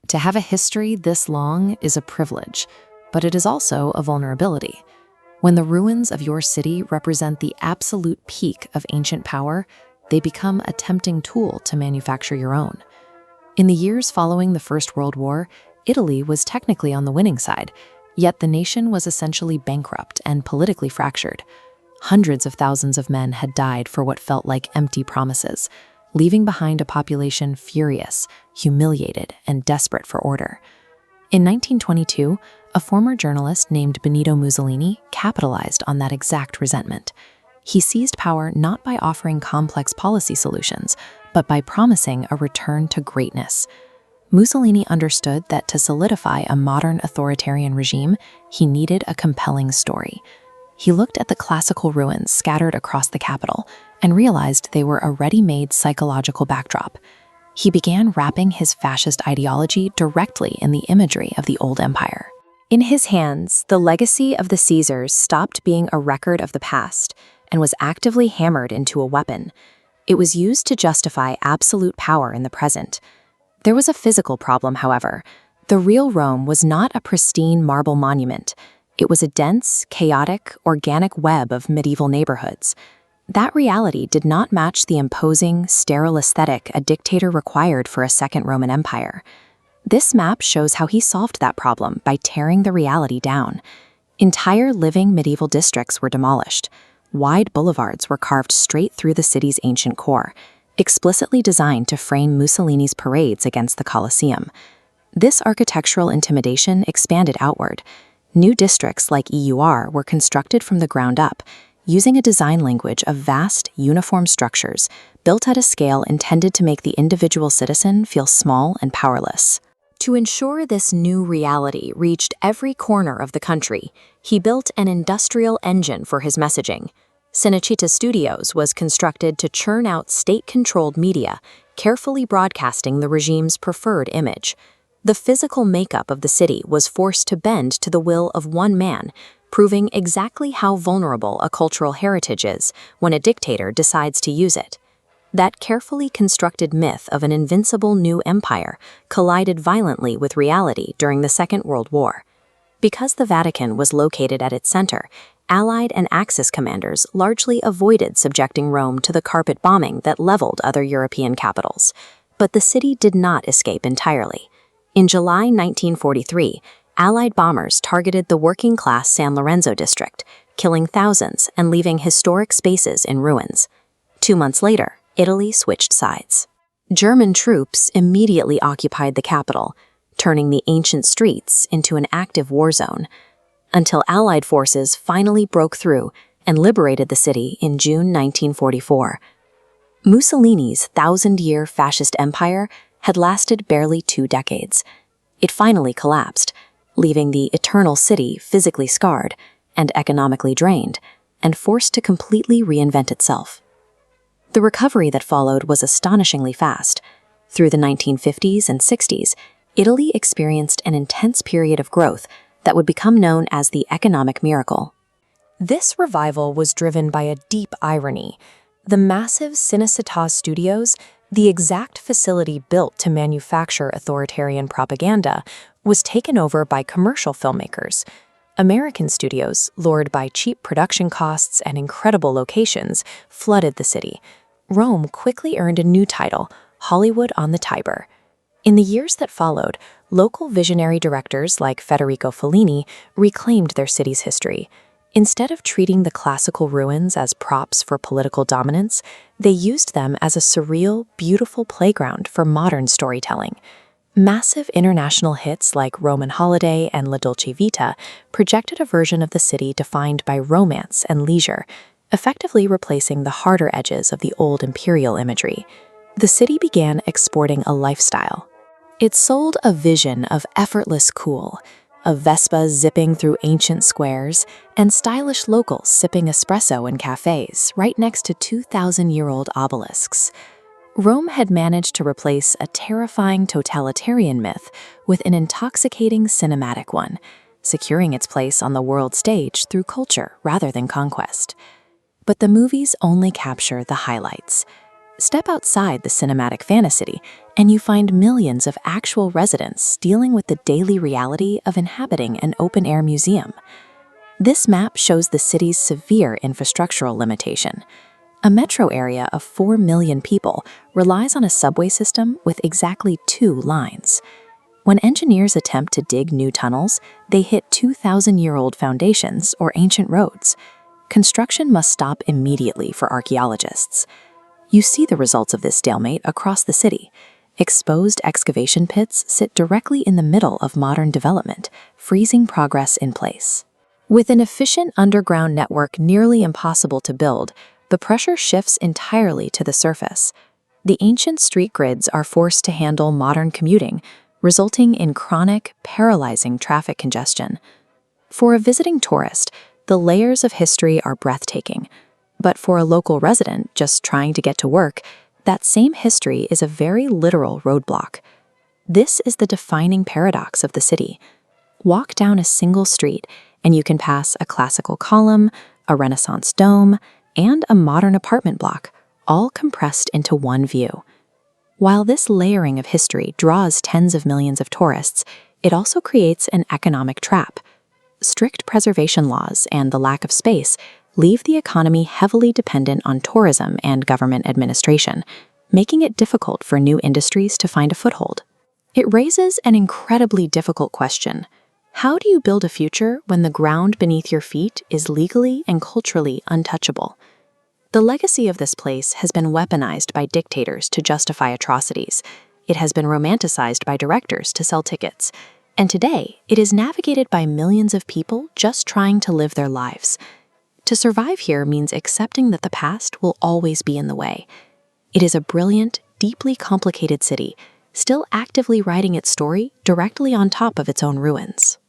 To have a history this long is a privilege, but it is also a vulnerability. When the ruins of your city represent the absolute peak of ancient power, they become a tempting tool to manufacture your own. In the years following the First World War, Italy was technically on the winning side, yet the nation was essentially bankrupt and politically fractured. Hundreds of thousands of men had died for what felt like empty promises, leaving behind a population furious, humiliated, and desperate for order. In 1922, a former journalist named Benito Mussolini capitalized on that exact resentment. He seized power not by offering complex policy solutions, but by promising a return to greatness. Mussolini understood that to solidify a modern authoritarian regime, he needed a compelling story. He looked at the classical ruins scattered across the capital and realized they were a ready-made psychological backdrop. He began wrapping his fascist ideology directly in the imagery of the old empire. In his hands, the legacy of the Caesars stopped being a record of the past and was actively hammered into a weapon. It was used to justify absolute power in the present. There was a physical problem, however. The real Rome was not a pristine marble monument. It was a dense, chaotic, organic web of medieval neighborhoods. That reality did not match the imposing, sterile aesthetic a dictator required for a second Roman Empire. This map shows how he solved that problem by tearing the reality down. Entire living medieval districts were demolished. Wide boulevards were carved straight through the city's ancient core, explicitly designed to frame Mussolini's parades against the Colosseum. This architectural intimidation expanded outward. New districts like EUR were constructed from the ground up, using a design language of vast, uniform structures built at a scale intended to make the individual citizen feel small and powerless. To ensure this new reality reached every corner of the country, he built an industrial engine for his messaging. Cinecittà Studios was constructed to churn out state-controlled media, carefully broadcasting the regime's preferred image. The physical makeup of the city was forced to bend to the will of one man, proving exactly how vulnerable a cultural heritage is when a dictator decides to use it. That carefully constructed myth of an invincible new empire collided violently with reality during the Second World War. Because the Vatican was located at its center, Allied and Axis commanders largely avoided subjecting Rome to the carpet bombing that leveled other European capitals. But the city did not escape entirely. In July 1943, Allied bombers targeted the working-class San Lorenzo district, killing thousands and leaving historic spaces in ruins. 2 months later, Italy switched sides. German troops immediately occupied the capital, turning the ancient streets into an active war zone, until Allied forces finally broke through and liberated the city in June 1944. Mussolini's thousand-year fascist empire had lasted barely 2 decades. It finally collapsed, leaving the eternal city physically scarred and economically drained, and forced to completely reinvent itself. The recovery that followed was astonishingly fast. Through the 1950s and 60s, Italy experienced an intense period of growth that would become known as the economic miracle. This revival was driven by a deep irony. The massive Cinecittà Studios, the exact facility built to manufacture authoritarian propaganda, was taken over by commercial filmmakers. American studios, lured by cheap production costs and incredible locations, flooded the city. Rome quickly earned a new title, Hollywood on the Tiber. In the years that followed, local visionary directors like Federico Fellini reclaimed their city's history. Instead of treating the classical ruins as props for political dominance, they used them as a surreal, beautiful playground for modern storytelling. Massive international hits like Roman Holiday and La Dolce Vita projected a version of the city defined by romance and leisure, effectively replacing the harder edges of the old imperial imagery. The city began exporting a lifestyle. It sold a vision of effortless cool, of Vespas zipping through ancient squares, and stylish locals sipping espresso in cafes right next to 2,000-year-old obelisks. Rome had managed to replace a terrifying totalitarian myth with an intoxicating cinematic one, securing its place on the world stage through culture rather than conquest. But the movies only capture the highlights. Step outside the cinematic fantasy, and you find millions of actual residents dealing with the daily reality of inhabiting an open-air museum. This map shows the city's severe infrastructural limitation. A metro area of 4 million people relies on a subway system with exactly 2 lines. When engineers attempt to dig new tunnels, they hit 2,000-year-old foundations or ancient roads. Construction must stop immediately for archaeologists. You see the results of this stalemate across the city. Exposed excavation pits sit directly in the middle of modern development, freezing progress in place. With an efficient underground network nearly impossible to build, the pressure shifts entirely to the surface. The ancient street grids are forced to handle modern commuting, resulting in chronic, paralyzing traffic congestion. For a visiting tourist, the layers of history are breathtaking. But for a local resident just trying to get to work, that same history is a very literal roadblock. This is the defining paradox of the city. Walk down a single street, and you can pass a classical column, a Renaissance dome, and a modern apartment block, all compressed into one view. While this layering of history draws tens of millions of tourists, it also creates an economic trap. Strict preservation laws and the lack of space leave the economy heavily dependent on tourism and government administration, making it difficult for new industries to find a foothold. It raises an incredibly difficult question. How do you build a future when the ground beneath your feet is legally and culturally untouchable? The legacy of this place has been weaponized by dictators to justify atrocities. It has been romanticized by directors to sell tickets. And today, it is navigated by millions of people just trying to live their lives. To survive here means accepting that the past will always be in the way. It is a brilliant, deeply complicated city, still actively writing its story directly on top of its own ruins.